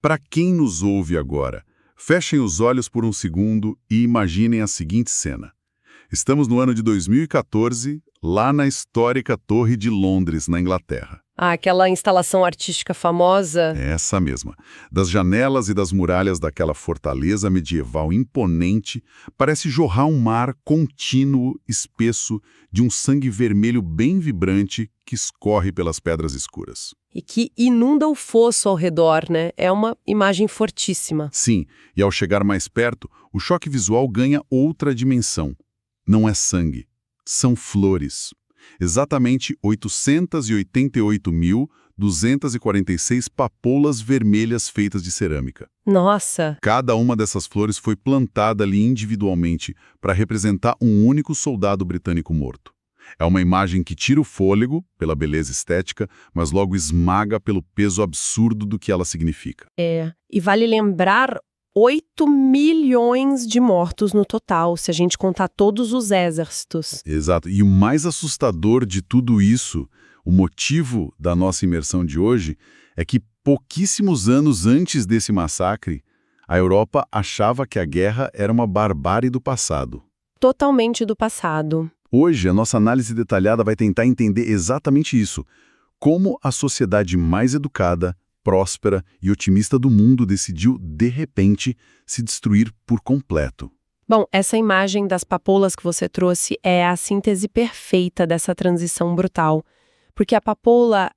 Para quem nos ouve agora, fechem os olhos por um segundo e imaginem a seguinte cena. Estamos no ano de 2014, lá na histórica Torre de Londres, na Inglaterra. Ah, aquela instalação artística famosa. É essa mesma. Das janelas e das muralhas daquela fortaleza medieval imponente, parece jorrar um mar contínuo, espesso, de um sangue vermelho bem vibrante que escorre pelas pedras escuras. E que inunda o fosso ao redor, né? É uma imagem fortíssima. Sim, e ao chegar mais perto, o choque visual ganha outra dimensão. Não é sangue, são flores. Exatamente 888.246 papoulas vermelhas feitas de cerâmica. Nossa! Cada uma dessas flores foi plantada ali individualmente para representar um único soldado britânico morto. É uma imagem que tira o fôlego pela beleza estética, mas logo esmaga pelo peso absurdo do que ela significa. E vale lembrar 8 milhões de mortos no total, se a gente contar todos os exércitos. Exato. E o mais assustador de tudo isso, o motivo da nossa imersão de hoje, é que pouquíssimos anos antes desse massacre, a Europa achava que a guerra era uma barbárie do passado. Totalmente do passado. Hoje, a nossa análise detalhada vai tentar entender exatamente isso. Como a sociedade mais educada, próspera e otimista do mundo decidiu, de repente, se destruir por completo. Bom, essa imagem das papoulas que você trouxe é a síntese perfeita dessa transição brutal. Porque a papoula,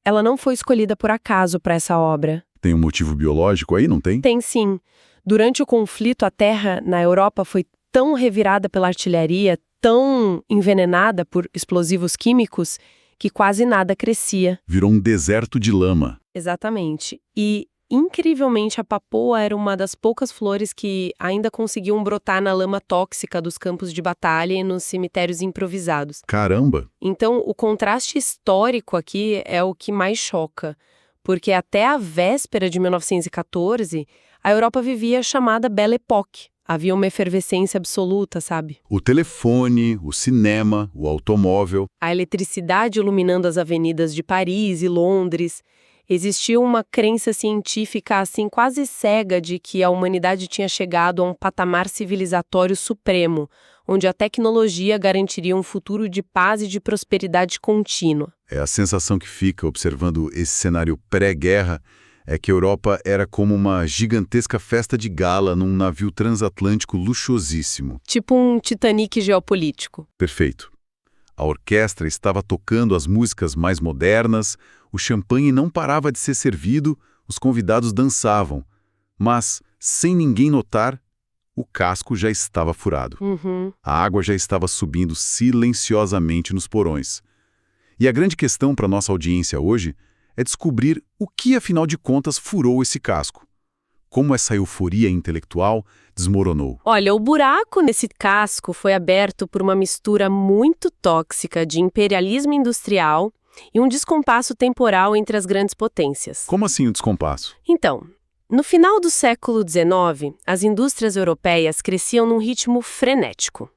ela não foi escolhida por acaso para essa obra. Tem um motivo biológico aí, não tem? Tem sim. Durante o conflito, a terra na Europa foi tão revirada pela artilharia, tão envenenada por explosivos químicos, que quase nada crescia. Virou um deserto de lama. Exatamente. E, incrivelmente, a papoa era uma das poucas flores que ainda conseguiam brotar na lama tóxica dos campos de batalha e nos cemitérios improvisados. Caramba! Então, o contraste histórico aqui é o que mais choca, porque até a véspera de 1914, a Europa vivia a chamada Belle Époque. Havia uma efervescência absoluta, sabe? O telefone, o cinema, o automóvel. A eletricidade iluminando as avenidas de Paris e Londres. Existia uma crença científica assim quase cega de que a humanidade tinha chegado a um patamar civilizatório supremo, onde a tecnologia garantiria um futuro de paz e de prosperidade contínua. É a sensação que fica observando esse cenário pré-guerra, é que a Europa era como uma gigantesca festa de gala num navio transatlântico luxuosíssimo. Tipo um Titanic geopolítico. Perfeito. A orquestra estava tocando as músicas mais modernas, o champanhe não parava de ser servido, os convidados dançavam. Mas, sem ninguém notar, o casco já estava furado. A água já estava subindo silenciosamente nos porões. E a grande questão para nossa audiência hoje é descobrir o que, afinal de contas, furou esse casco. Como essa euforia intelectual desmoronou. Olha, o buraco nesse casco foi aberto por uma mistura muito tóxica de imperialismo industrial e um descompasso temporal entre as grandes potências. Como assim o descompasso? Então, no final do século XIX, as indústrias europeias cresciam num ritmo frenético.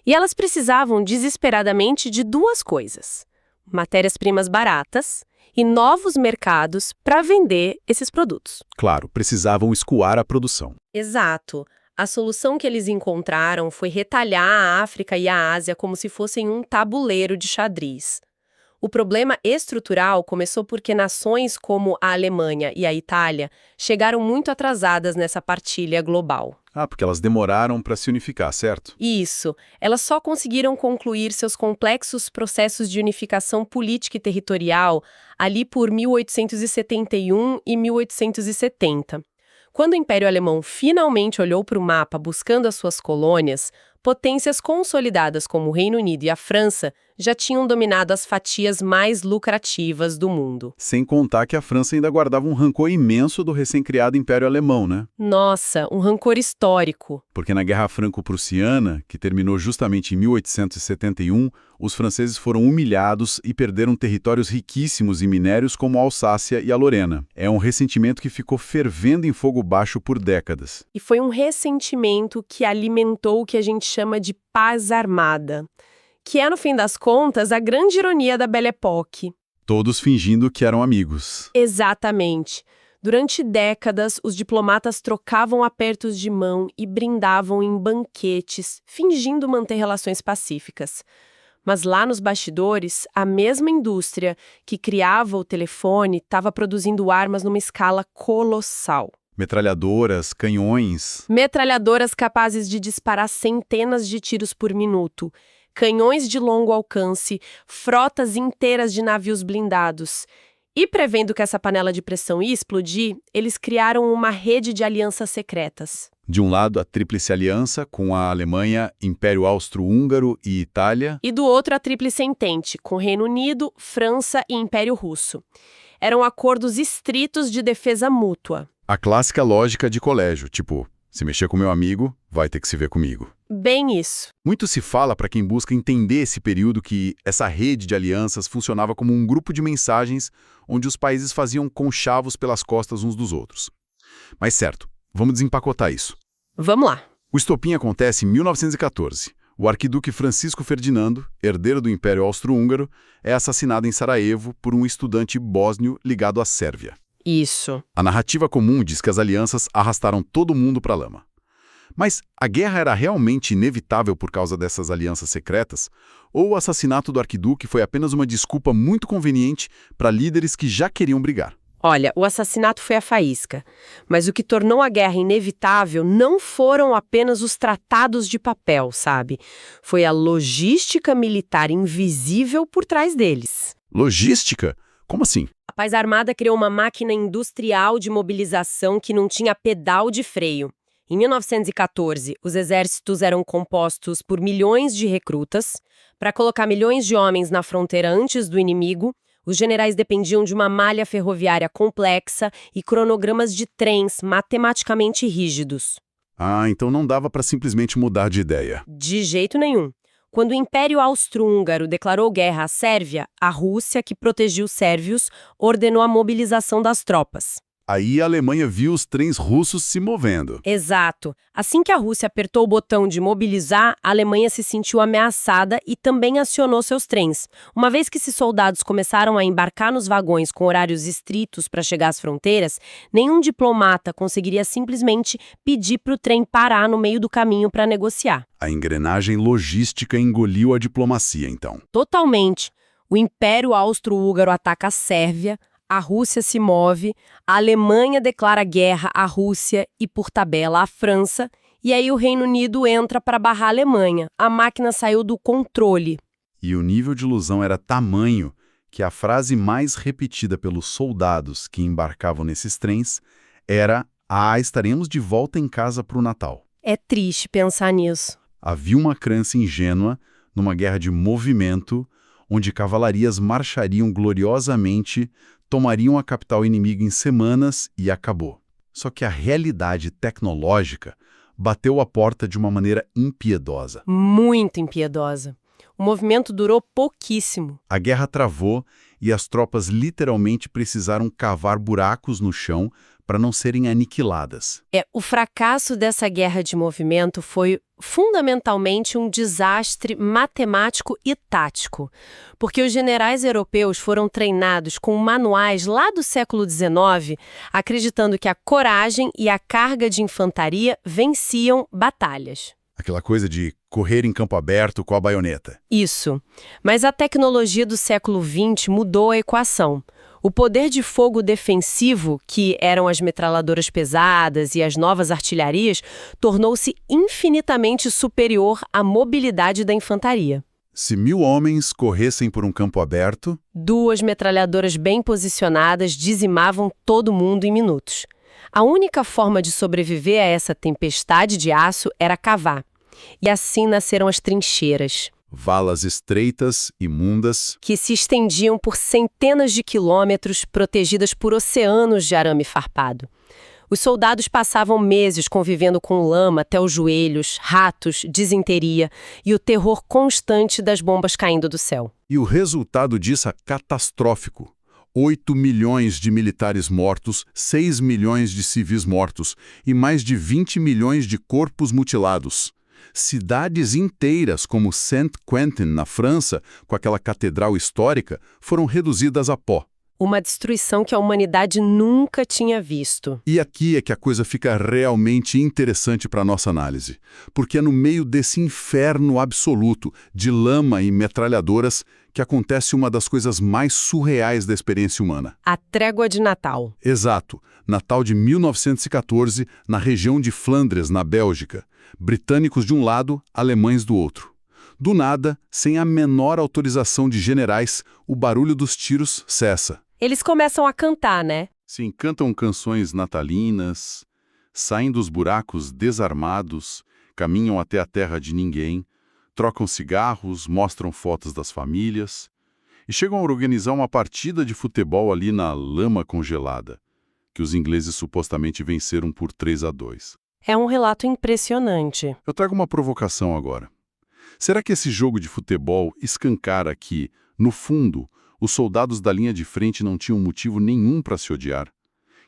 E elas precisavam desesperadamente de duas coisas: matérias-primas baratas e novos mercados para vender esses produtos. Claro, precisavam escoar a produção. Exato. A solução que eles encontraram foi retalhar a África e a Ásia como se fossem um tabuleiro de xadrez. O problema estrutural começou porque nações como a Alemanha e a Itália chegaram muito atrasadas nessa partilha global. Ah, porque elas demoraram para se unificar, certo? Isso. Elas só conseguiram concluir seus complexos processos de unificação política e territorial ali por 1871 e 1870. Quando o Império Alemão finalmente olhou para o mapa buscando as suas colônias, potências consolidadas como o Reino Unido e a França já tinham dominado as fatias mais lucrativas do mundo. Sem contar que a França ainda guardava um rancor imenso do recém-criado Império Alemão, né? Nossa, um rancor histórico. Porque na Guerra Franco-Prussiana, que terminou justamente em 1871, os franceses foram humilhados e perderam territórios riquíssimos em minérios como a Alsácia e a Lorena. É um ressentimento que ficou fervendo em fogo baixo por décadas. E foi um ressentimento que alimentou o que a gente chama de paz armada, que é, no fim das contas, a grande ironia da Belle Époque. Todos fingindo que eram amigos. Exatamente. Durante décadas, os diplomatas trocavam apertos de mão e brindavam em banquetes, fingindo manter relações pacíficas. Mas lá nos bastidores, a mesma indústria que criava o telefone estava produzindo armas numa escala colossal. Metralhadoras, canhões. Metralhadoras capazes de disparar centenas de tiros por minuto, canhões de longo alcance, frotas inteiras de navios blindados. E prevendo que essa panela de pressão ia explodir, eles criaram uma rede de alianças secretas. De um lado, a Tríplice Aliança, com a Alemanha, Império Austro-Húngaro e Itália. E do outro, a Tríplice Entente, com Reino Unido, França e Império Russo. Eram acordos estritos de defesa mútua. A clássica lógica de colégio, tipo, se mexer com meu amigo, vai ter que se ver comigo. Bem isso. Muito se fala para quem busca entender esse período que essa rede de alianças funcionava como um grupo de mensagens onde os países faziam conchavos pelas costas uns dos outros. Mas certo, vamos desempacotar isso. Vamos lá. O estopim acontece em 1914. O arquiduque Francisco Ferdinando, herdeiro do Império Austro-Húngaro, é assassinado em Sarajevo por um estudante bósnio ligado à Sérvia. Isso. A narrativa comum diz que as alianças arrastaram todo mundo para a lama. Mas a guerra era realmente inevitável por causa dessas alianças secretas? Ou o assassinato do arquiduque foi apenas uma desculpa muito conveniente para líderes que já queriam brigar? Olha, o assassinato foi a faísca, mas o que tornou a guerra inevitável não foram apenas os tratados de papel, sabe? Foi a logística militar invisível por trás deles. Logística? Como assim? A Paz Armada criou uma máquina industrial de mobilização que não tinha pedal de freio. Em 1914, os exércitos eram compostos por milhões de recrutas. Para colocar milhões de homens na fronteira antes do inimigo, os generais dependiam de uma malha ferroviária complexa e cronogramas de trens matematicamente rígidos. Ah, então não dava para simplesmente mudar de ideia. De jeito nenhum. Quando o Império Austro-Húngaro declarou guerra à Sérvia, a Rússia, que protegia os sérvios, ordenou a mobilização das tropas. Aí a Alemanha viu os trens russos se movendo. Exato. Assim que a Rússia apertou o botão de mobilizar, a Alemanha se sentiu ameaçada e também acionou seus trens. Uma vez que esses soldados começaram a embarcar nos vagões com horários estritos para chegar às fronteiras, nenhum diplomata conseguiria simplesmente pedir para o trem parar no meio do caminho para negociar. A engrenagem logística engoliu a diplomacia, então. Totalmente. O Império Austro-Húngaro ataca a Sérvia, a Rússia se move, a Alemanha declara guerra à Rússia e, por tabela, à França, e aí o Reino Unido entra para barrar a Alemanha. A máquina saiu do controle. E o nível de ilusão era tamanho que a frase mais repetida pelos soldados que embarcavam nesses trens era: "Ah, estaremos de volta em casa para o Natal." É triste pensar nisso. Havia uma crença ingênua numa guerra de movimento, onde cavalarias marchariam gloriosamente, tomariam a capital inimiga em semanas e acabou. Só que a realidade tecnológica bateu a porta de uma maneira impiedosa. Muito impiedosa. O movimento durou pouquíssimo. A guerra travou e as tropas literalmente precisaram cavar buracos no chão para não serem aniquiladas. O fracasso dessa guerra de movimento foi fundamentalmente um desastre matemático e tático, porque os generais europeus foram treinados com manuais lá do século XIX, acreditando que a coragem e a carga de infantaria venciam batalhas. Aquela coisa de correr em campo aberto com a baioneta. Isso. Mas a tecnologia do século XX mudou a equação. O poder de fogo defensivo, que eram as metralhadoras pesadas e as novas artilharias, tornou-se infinitamente superior à mobilidade da infantaria. Se 1000 homens corressem por um campo aberto, 2 metralhadoras bem posicionadas dizimavam todo mundo em minutos. A única forma de sobreviver a essa tempestade de aço era cavar. E assim nasceram as trincheiras. Valas estreitas, imundas, que se estendiam por centenas de quilômetros, protegidas por oceanos de arame farpado. Os soldados passavam meses convivendo com lama até os joelhos, ratos, disenteria e o terror constante das bombas caindo do céu. E o resultado disso é catastrófico. 8 milhões de militares mortos, 6 milhões de civis mortos e mais de 20 milhões de corpos mutilados. Cidades inteiras, como Saint-Quentin, na França, com aquela catedral histórica, foram reduzidas a pó. Uma destruição que a humanidade nunca tinha visto. E aqui é que a coisa fica realmente interessante para a nossa análise, porque é no meio desse inferno absoluto de lama e metralhadoras que acontece uma das coisas mais surreais da experiência humana. A Trégua de Natal. Exato, Natal de 1914, na região de Flandres, na Bélgica. Britânicos de um lado, alemães do outro. Do nada, sem a menor autorização de generais, o barulho dos tiros cessa. Eles começam a cantar, né? Sim, cantam canções natalinas, saem dos buracos desarmados, caminham até a terra de ninguém, trocam cigarros, mostram fotos das famílias e chegam a organizar uma partida de futebol ali na lama congelada, que os ingleses supostamente venceram por 3-2. É um relato impressionante. Eu trago uma provocação agora. Será que esse jogo de futebol escancara que, no fundo, os soldados da linha de frente não tinham motivo nenhum para se odiar?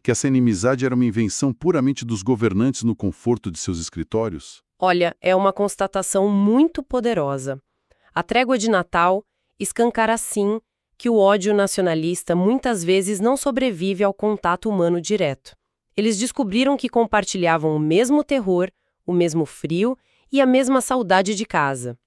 Que essa inimizade era uma invenção puramente dos governantes no conforto de seus escritórios? Olha, é uma constatação muito poderosa. A Trégua de Natal escancara, sim, que o ódio nacionalista muitas vezes não sobrevive ao contato humano direto. Eles descobriram que compartilhavam o mesmo terror, o mesmo frio e a mesma saudade de casa.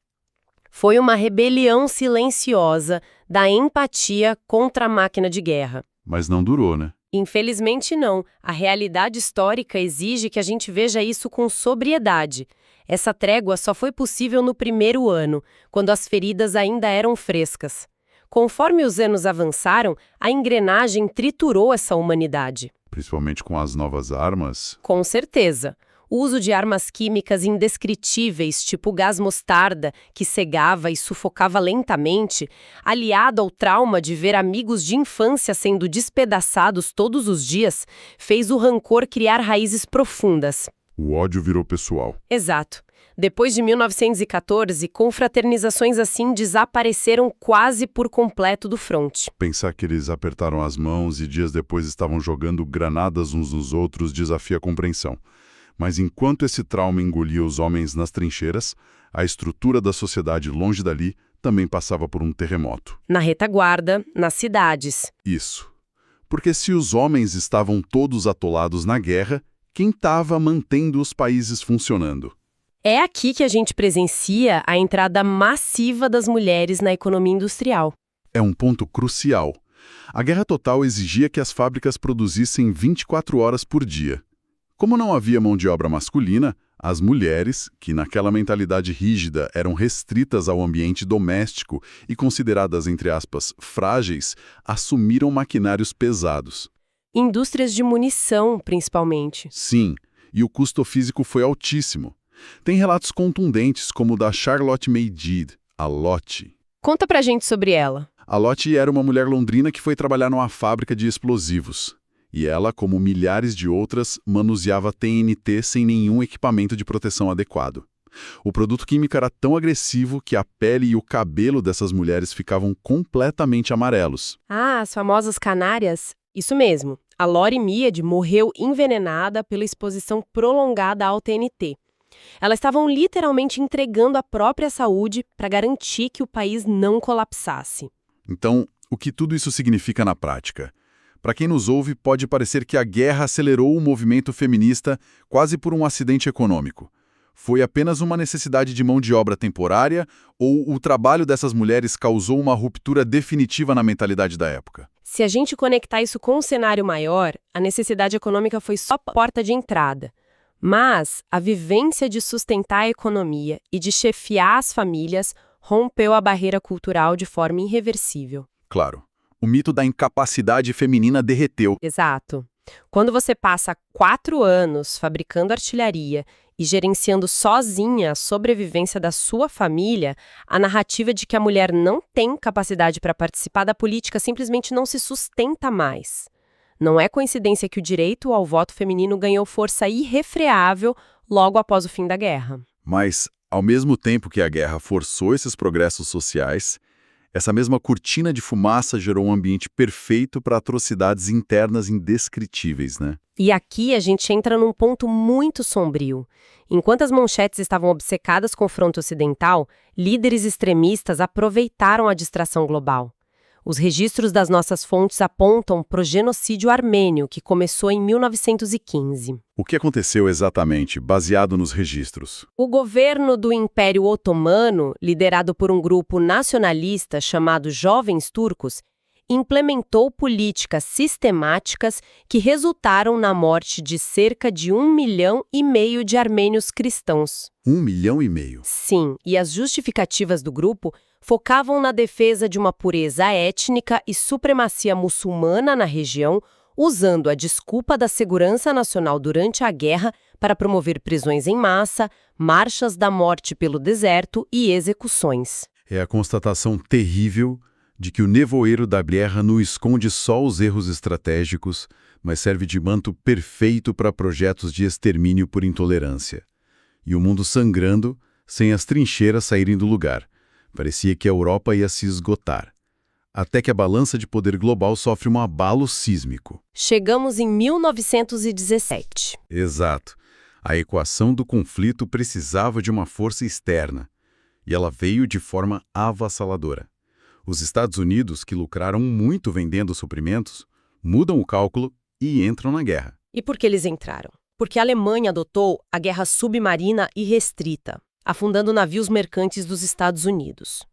Foi uma rebelião silenciosa da empatia contra a máquina de guerra. Mas não durou, né? Infelizmente não. A realidade histórica exige que a gente veja isso com sobriedade. Essa trégua só foi possível no primeiro ano, quando as feridas ainda eram frescas. Conforme os anos avançaram, a engrenagem triturou essa humanidade. Principalmente com as novas armas. Com certeza. O uso de armas químicas indescritíveis, tipo gás mostarda, que cegava e sufocava lentamente, aliado ao trauma de ver amigos de infância sendo despedaçados todos os dias, fez o rancor criar raízes profundas. O ódio virou pessoal. Exato. Depois de 1914, confraternizações assim desapareceram quase por completo do fronte. Pensar que eles apertaram as mãos e dias depois estavam jogando granadas uns nos outros desafia a compreensão. Mas enquanto esse trauma engolia os homens nas trincheiras, a estrutura da sociedade longe dali também passava por um terremoto. Na retaguarda, nas cidades. Isso. Porque se os homens estavam todos atolados na guerra, quem estava mantendo os países funcionando? É aqui que a gente presencia a entrada massiva das mulheres na economia industrial. É um ponto crucial. A guerra total exigia que as fábricas produzissem 24 horas por dia. Como não havia mão de obra masculina, as mulheres, que naquela mentalidade rígida eram restritas ao ambiente doméstico e consideradas, entre aspas, frágeis, assumiram maquinários pesados. Indústrias de munição, principalmente. Sim, e o custo físico foi altíssimo. Tem relatos contundentes, como o da Charlotte Maydeed, a Lottie. Conta pra gente sobre ela. A Lottie era uma mulher londrina que foi trabalhar numa fábrica de explosivos. E ela, como milhares de outras, manuseava TNT sem nenhum equipamento de proteção adequado. O produto químico era tão agressivo que a pele e o cabelo dessas mulheres ficavam completamente amarelos. Ah, as famosas canárias? Isso mesmo. A Lori Mead morreu envenenada pela exposição prolongada ao TNT. Elas estavam literalmente entregando a própria saúde para garantir que o país não colapsasse. Então, o que tudo isso significa na prática? Para quem nos ouve, pode parecer que a guerra acelerou o movimento feminista quase por um acidente econômico. Foi apenas uma necessidade de mão de obra temporária ou o trabalho dessas mulheres causou uma ruptura definitiva na mentalidade da época? Se a gente conectar isso com um cenário maior, a necessidade econômica foi só a porta de entrada. Mas a vivência de sustentar a economia e de chefiar as famílias rompeu a barreira cultural de forma irreversível. Claro. O mito da incapacidade feminina derreteu. Exato. Quando você passa 4 anos fabricando artilharia e gerenciando sozinha a sobrevivência da sua família, a narrativa de que a mulher não tem capacidade para participar da política simplesmente não se sustenta mais. Não é coincidência que o direito ao voto feminino ganhou força irrefreável logo após o fim da guerra. Mas, ao mesmo tempo que a guerra forçou esses progressos sociais, essa mesma cortina de fumaça gerou um ambiente perfeito para atrocidades internas indescritíveis, né? E aqui a gente entra num ponto muito sombrio. Enquanto as manchetes estavam obcecadas com o fronte ocidental, líderes extremistas aproveitaram a distração global. Os registros das nossas fontes apontam para o genocídio armênio, que começou em 1915. O que aconteceu exatamente, baseado nos registros? O governo do Império Otomano, liderado por um grupo nacionalista chamado Jovens Turcos, implementou políticas sistemáticas que resultaram na morte de cerca de 1,5 milhão de armênios cristãos. 1,5 milhão? Sim, e as justificativas do grupo focavam na defesa de uma pureza étnica e supremacia muçulmana na região, usando a desculpa da segurança nacional durante a guerra para promover prisões em massa, marchas da morte pelo deserto e execuções. É a constatação terrível de que o nevoeiro da guerra não esconde só os erros estratégicos, mas serve de manto perfeito para projetos de extermínio por intolerância. E o mundo sangrando, sem as trincheiras saírem do lugar. Parecia que a Europa ia se esgotar. Até que a balança de poder global sofre um abalo sísmico. Chegamos em 1917. Exato. A equação do conflito precisava de uma força externa. E ela veio de forma avassaladora. Os Estados Unidos, que lucraram muito vendendo suprimentos, mudam o cálculo e entram na guerra. E por que eles entraram? Porque a Alemanha adotou a guerra submarina irrestrita, afundando navios mercantes dos Estados Unidos.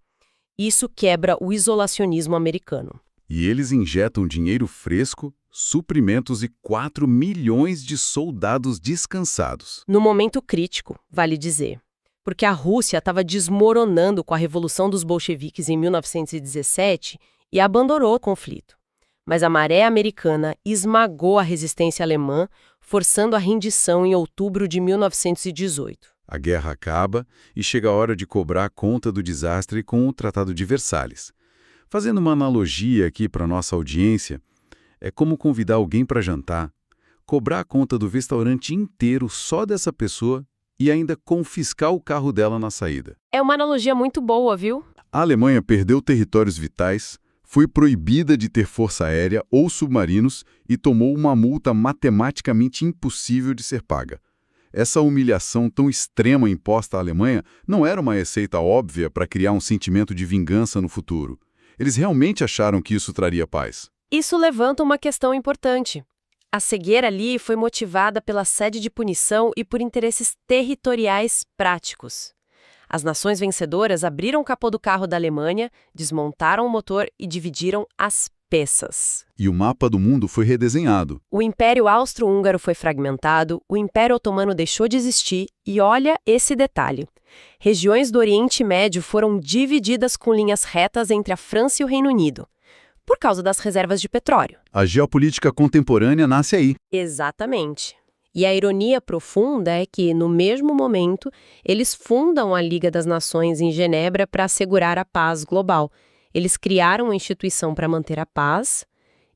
Isso quebra o isolacionismo americano. E eles injetam dinheiro fresco, suprimentos e 4 milhões de soldados descansados. No momento crítico, vale dizer. Porque a Rússia estava desmoronando com a Revolução dos Bolcheviques em 1917 e abandonou o conflito. Mas a maré americana esmagou a resistência alemã, forçando a rendição em outubro de 1918. A guerra acaba e chega a hora de cobrar a conta do desastre com o Tratado de Versalhes. Fazendo uma analogia aqui para a nossa audiência, é como convidar alguém para jantar, cobrar a conta do restaurante inteiro só dessa pessoa e ainda confiscar o carro dela na saída. É uma analogia muito boa, viu? A Alemanha perdeu territórios vitais, foi proibida de ter força aérea ou submarinos e tomou uma multa matematicamente impossível de ser paga. Essa humilhação tão extrema imposta à Alemanha não era uma receita óbvia para criar um sentimento de vingança no futuro. Eles realmente acharam que isso traria paz. Isso levanta uma questão importante. A cegueira ali foi motivada pela sede de punição e por interesses territoriais práticos. As nações vencedoras abriram o capô do carro da Alemanha, desmontaram o motor e dividiram as peças. E o mapa do mundo foi redesenhado. O Império Austro-Húngaro foi fragmentado, o Império Otomano deixou de existir e olha esse detalhe. Regiões do Oriente Médio foram divididas com linhas retas entre a França e o Reino Unido, por causa das reservas de petróleo. A geopolítica contemporânea nasce aí. Exatamente. E a ironia profunda é que, no mesmo momento, eles fundam a Liga das Nações em Genebra para assegurar a paz global. Eles criaram uma instituição para manter a paz,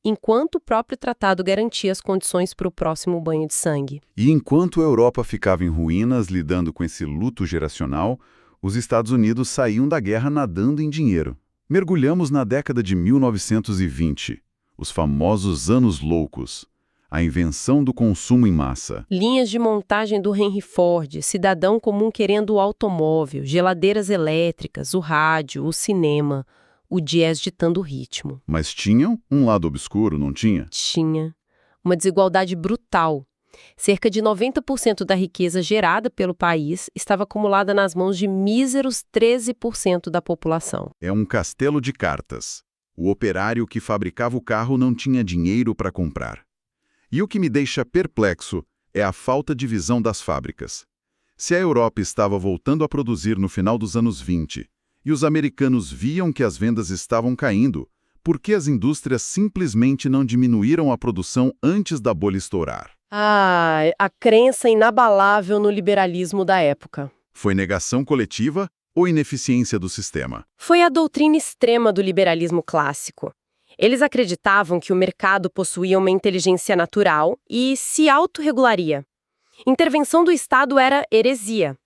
enquanto o próprio tratado garantia as condições para o próximo banho de sangue. E enquanto a Europa ficava em ruínas lidando com esse luto geracional, os Estados Unidos saíam da guerra nadando em dinheiro. Mergulhamos na década de 1920, os famosos anos loucos, a invenção do consumo em massa. Linhas de montagem do Henry Ford, cidadão comum querendo o automóvel, geladeiras elétricas, o rádio, o cinema, o jazz ditando o ritmo. Mas tinham um lado obscuro, não tinha? Tinha. Uma desigualdade brutal. Cerca de 90% da riqueza gerada pelo país estava acumulada nas mãos de míseros 13% da população. É um castelo de cartas. O operário que fabricava o carro não tinha dinheiro para comprar. E o que me deixa perplexo é a falta de visão das fábricas. Se a Europa estava voltando a produzir no final dos anos 20 e os americanos viam que as vendas estavam caindo, por que as indústrias simplesmente não diminuíram a produção antes da bolha estourar? A crença inabalável no liberalismo da época. Foi negação coletiva ou ineficiência do sistema? Foi a doutrina extrema do liberalismo clássico. Eles acreditavam que o mercado possuía uma inteligência natural e se autorregularia. Intervenção do Estado era heresia.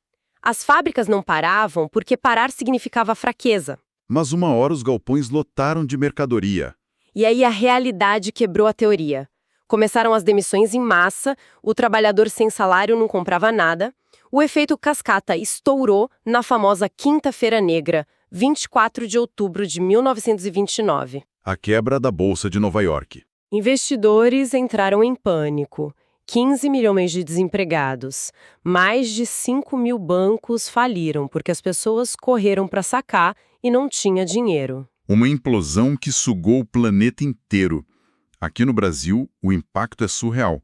As fábricas não paravam porque parar significava fraqueza. Mas uma hora os galpões lotaram de mercadoria. E aí a realidade quebrou a teoria. Começaram as demissões em massa, o trabalhador sem salário não comprava nada, o efeito cascata estourou na famosa Quinta-feira Negra, 24 de outubro de 1929. A quebra da Bolsa de Nova York. Investidores entraram em pânico. 15 milhões de desempregados. Mais de 5 mil bancos faliram porque as pessoas correram para sacar e não tinha dinheiro. Uma implosão que sugou o planeta inteiro. Aqui no Brasil, o impacto é surreal.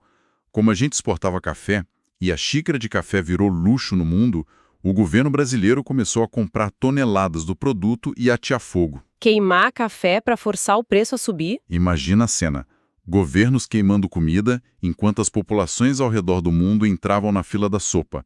Como a gente exportava café e a xícara de café virou luxo no mundo, o governo brasileiro começou a comprar toneladas do produto e atear fogo. Queimar café para forçar o preço a subir? Imagina a cena. Governos queimando comida, enquanto as populações ao redor do mundo entravam na fila da sopa.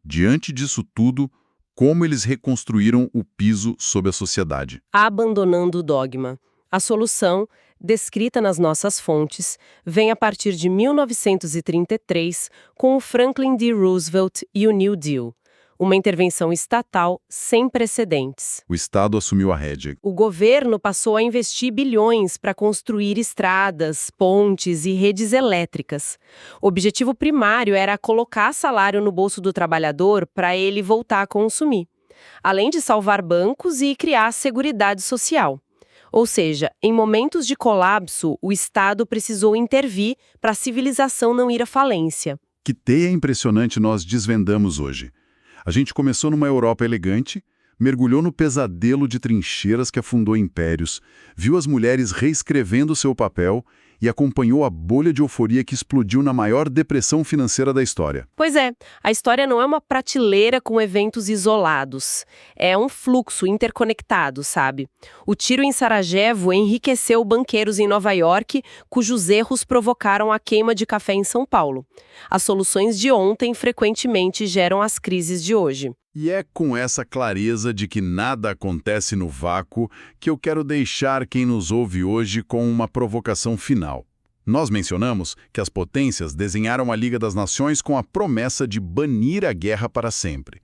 Diante disso tudo, como eles reconstruíram o piso sob a sociedade? Abandonando o dogma. A solução, descrita nas nossas fontes, vem a partir de 1933, com o Franklin D. Roosevelt e o New Deal. Uma intervenção estatal sem precedentes. O Estado assumiu a rédea. O governo passou a investir bilhões para construir estradas, pontes e redes elétricas. O objetivo primário era colocar salário no bolso do trabalhador para ele voltar a consumir, além de salvar bancos e criar seguridade social. Ou seja, em momentos de colapso, o Estado precisou intervir para a civilização não ir à falência. Que teia impressionante nós desvendamos hoje. A gente começou numa Europa elegante, mergulhou no pesadelo de trincheiras que afundou impérios, viu as mulheres reescrevendo seu papel e acompanhou a bolha de euforia que explodiu na maior depressão financeira da história. Pois é, a história não é uma prateleira com eventos isolados. É um fluxo interconectado, sabe? O tiro em Sarajevo enriqueceu banqueiros em Nova York, cujos erros provocaram a queima de café em São Paulo. As soluções de ontem frequentemente geram as crises de hoje. E é com essa clareza de que nada acontece no vácuo que eu quero deixar quem nos ouve hoje com uma provocação final. Nós mencionamos que as potências desenharam a Liga das Nações com a promessa de banir a guerra para sempre.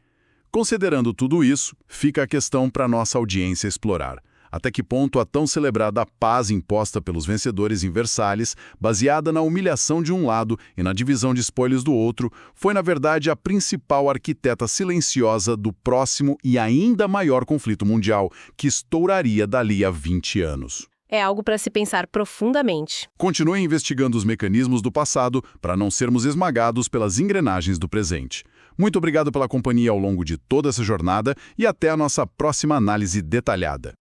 Considerando tudo isso, fica a questão para nossa audiência explorar. Até que ponto a tão celebrada paz imposta pelos vencedores em Versalhes, baseada na humilhação de um lado e na divisão de espólios do outro, foi na verdade a principal arquiteta silenciosa do próximo e ainda maior conflito mundial, que estouraria dali a 20 anos. É algo para se pensar profundamente. Continue investigando os mecanismos do passado para não sermos esmagados pelas engrenagens do presente. Muito obrigado pela companhia ao longo de toda essa jornada e até a nossa próxima análise detalhada.